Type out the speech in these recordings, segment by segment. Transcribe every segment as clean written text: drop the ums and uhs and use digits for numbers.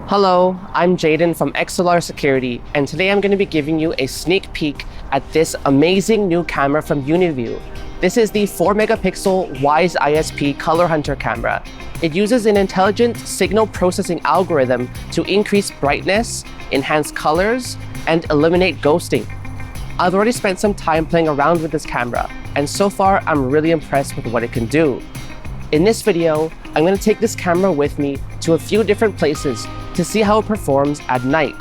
Hello, I'm Jaden from XLR Security, and today I'm going to be giving you a sneak peek at this amazing new camera from Uniview. This is the 4-megapixel Wise-ISP ColorHunter camera. It uses an intelligent signal processing algorithm to increase brightness, enhance colors, and eliminate ghosting. I've already spent some time playing around with this camera, and so far I'm really impressed with what it can do. In this video, I'm going to take this camera with me to a few different places to see how it performs at night.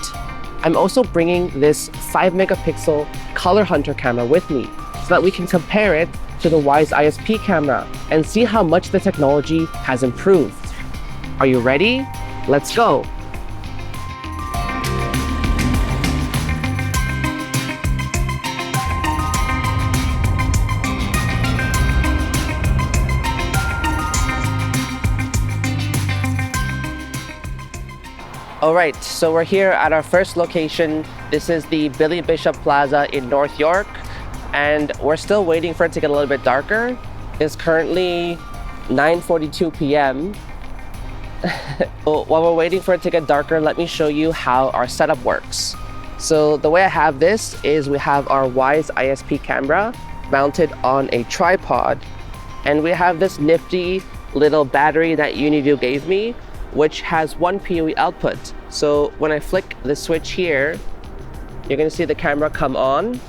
I'm also bringing this 5-megapixel ColorHunter camera with me so that we can compare it to the Wise-ISP camera and see how much the technology has improved. Are you ready? Let's go! Alright, so we're here at our first location. This is the Billy Bishop Plaza in North York, and we're still waiting for it to get a little bit darker. It's currently 9:42 p.m. While we're waiting for it to get darker, let me show you how our setup works. So the way I have this is we have our Wise-ISP camera mounted on a tripod, and we have this nifty little battery that Uniview gave me, which has one PoE output. So when I flick the switch here, you're gonna see the camera come on,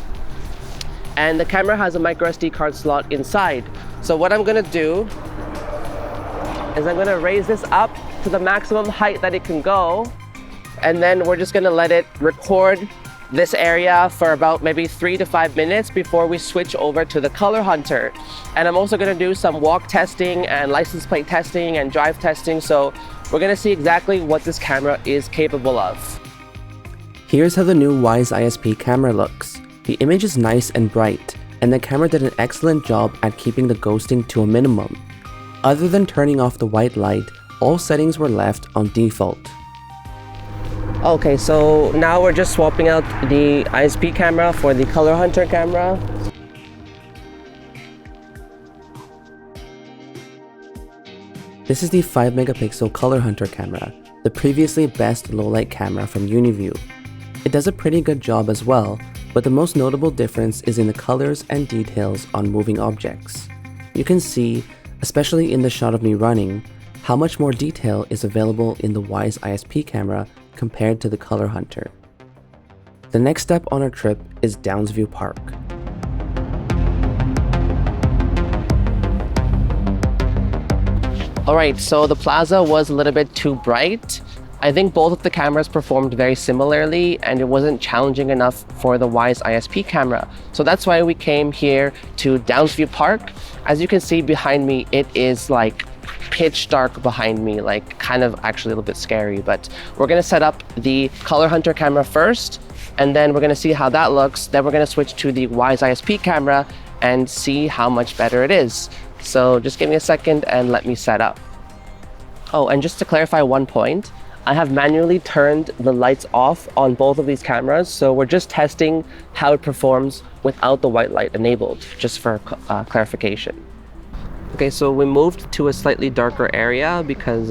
and the camera has a micro SD card slot inside. So what I'm gonna do is I'm gonna raise this up to the maximum height that it can go, and then we're just gonna let it record this area for about maybe 3 to 5 minutes before we switch over to the ColorHunter. And I'm also gonna do some walk testing and license plate testing and drive testing, so we're gonna see exactly what this camera is capable of. Here's how the new Wise-ISP camera looks. The image is nice and bright, and the camera did an excellent job at keeping the ghosting to a minimum. Other than turning off the white light, all settings were left on default. Okay, so now we're just swapping out the ISP camera for the ColorHunter camera. This is the 5-megapixel ColorHunter camera, the previously best low-light camera from Uniview. It does a pretty good job as well, but the most notable difference is in the colors and details on moving objects. You can see, especially in the shot of me running, how much more detail is available in the Wise-ISP camera compared to the ColorHunter. The next step on our trip is Downsview Park. Alright, so the plaza was a little bit too bright. I think both of the cameras performed very similarly, and it wasn't challenging enough for the Wise-ISP camera. So that's why we came here to Downsview Park. As you can see behind me, it is like pitch dark behind me, like kind of actually a little bit scary, but we're gonna set up the ColorHunter camera first, and then we're gonna see how that looks. Then we're gonna switch to the Wise-ISP camera and see how much better it is. So just give me a second and let me set up. Oh, and just to clarify one point, I have manually turned the lights off on both of these cameras, so we're just testing how it performs without the white light enabled, just for clarification. Okay, so we moved to a slightly darker area because,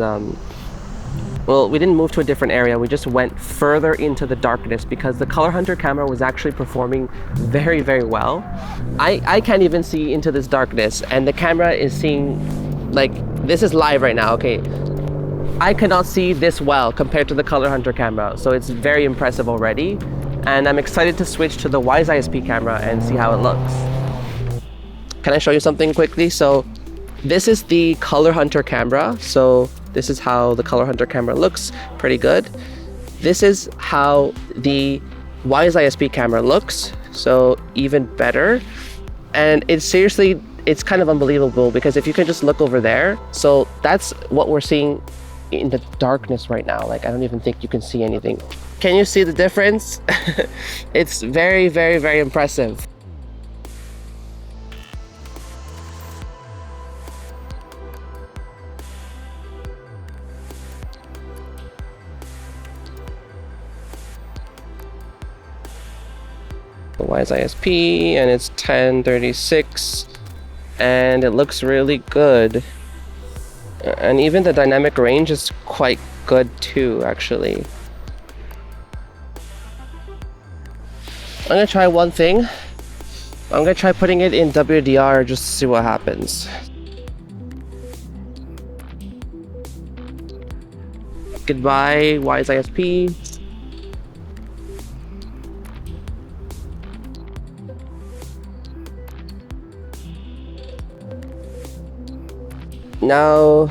well, we didn't move to a different area, we just went further into the darkness because the ColorHunter camera was actually performing very, very well. I can't even see into this darkness, and the camera is seeing, like, this is live right now, okay? I cannot see this well compared to the ColorHunter camera, so it's very impressive already, and I'm excited to switch to the Wise-ISP camera and see how it looks. Can I show you something quickly? So this is the ColorHunter camera, so this is how the ColorHunter camera looks, pretty good. This is how the Wise-ISP camera looks, so even better. And it's seriously, it's kind of unbelievable because if you can just look over there, so that's what we're seeing in the darkness right now. Like, I don't even think you can see anything. Can you see the difference? It's very, very, very impressive. The Wise-ISP, and it's 1036, and it looks really good. And even the dynamic range is quite good too, actually. I'm gonna try one thing. I'm gonna try putting it in WDR just to see what happens. Goodbye, Wise-ISP. Now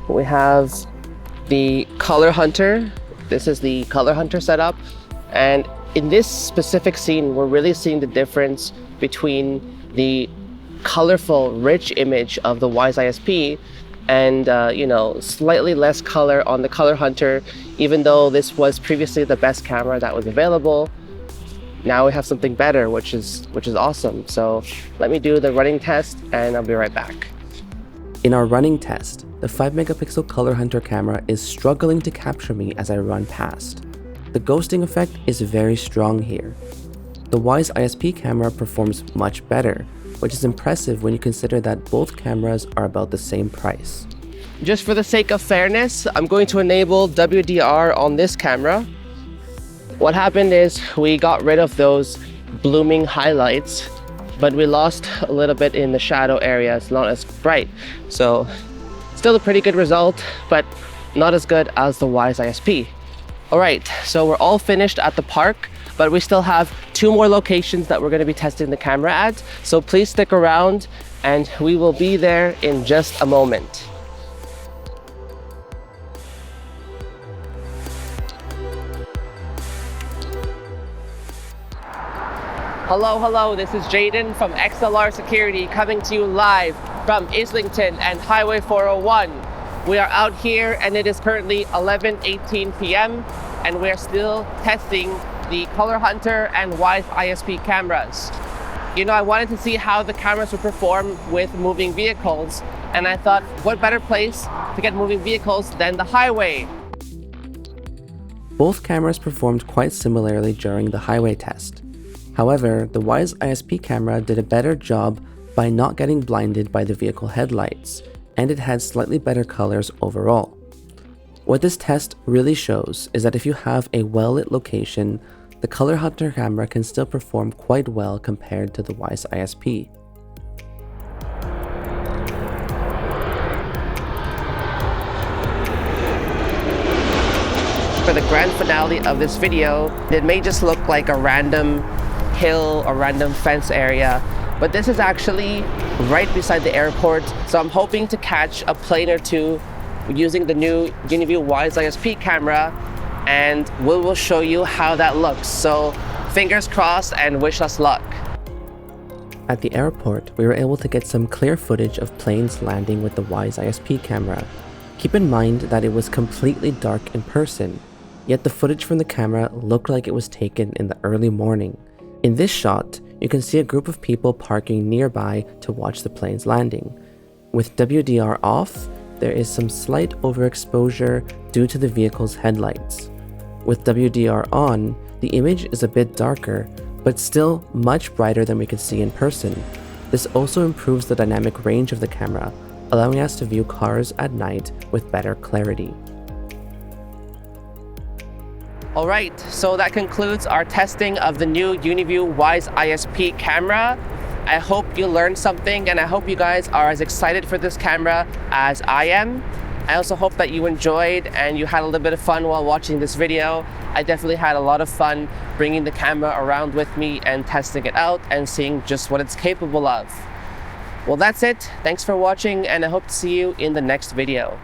we have the ColorHunter. This is the ColorHunter setup, and in this specific scene, we're really seeing the difference between the colorful, rich image of the Wise-ISP and you know, slightly less color on the ColorHunter. Even though this was previously the best camera that was available, now we have something better, which is awesome. So let me do the running test, and I'll be right back. In our running test, the 5-megapixel ColorHunter camera is struggling to capture me as I run past. The ghosting effect is very strong here. The Wise-ISP camera performs much better, which is impressive when you consider that both cameras are about the same price. Just for the sake of fairness, I'm going to enable WDR on this camera. What happened is we got rid of those blooming highlights, but we lost a little bit in the shadow area. It's not as bright. So still a pretty good result, but not as good as the Wise-ISP. All right, so we're all finished at the park, but we still have 2 more locations that we're going to be testing the camera at. So please stick around and we will be there in just a moment. Hello, this is Jaden from XLR Security coming to you live from Islington and Highway 401. We are out here and it is currently 11:18 p.m. and we're still testing the ColorHunter and Wise-ISP cameras. You know, I wanted to see how the cameras would perform with moving vehicles, and I thought, what better place to get moving vehicles than the highway? Both cameras performed quite similarly during the highway test. However, the Wise-ISP camera did a better job by not getting blinded by the vehicle headlights, and it had slightly better colors overall. What this test really shows is that if you have a well-lit location, the ColorHunter camera can still perform quite well compared to the Wise-ISP. For the grand finale of this video, it may just look like a random hill or random fence area, but this is actually right beside the airport, so I'm hoping to catch a plane or two using the new Uniview Wise-ISP camera, and we will show you how that looks. So fingers crossed and wish us luck. At the airport, we were able to get some clear footage of planes landing with the Wise-ISP camera. Keep in mind that it was completely dark in person, yet the footage from the camera looked like it was taken in the early morning. In this shot, you can see a group of people parking nearby to watch the planes landing. With WDR off, there is some slight overexposure due to the vehicle's headlights. With WDR on, the image is a bit darker, but still much brighter than we could see in person. This also improves the dynamic range of the camera, allowing us to view cars at night with better clarity. All right, so that concludes our testing of the new Uniview Wise-ISP camera. I hope you learned something, and I hope you guys are as excited for this camera as I am. I also hope that you enjoyed and you had a little bit of fun while watching this video. I definitely had a lot of fun bringing the camera around with me and testing it out and seeing just what it's capable of. Well, that's it. Thanks for watching, and I hope to see you in the next video.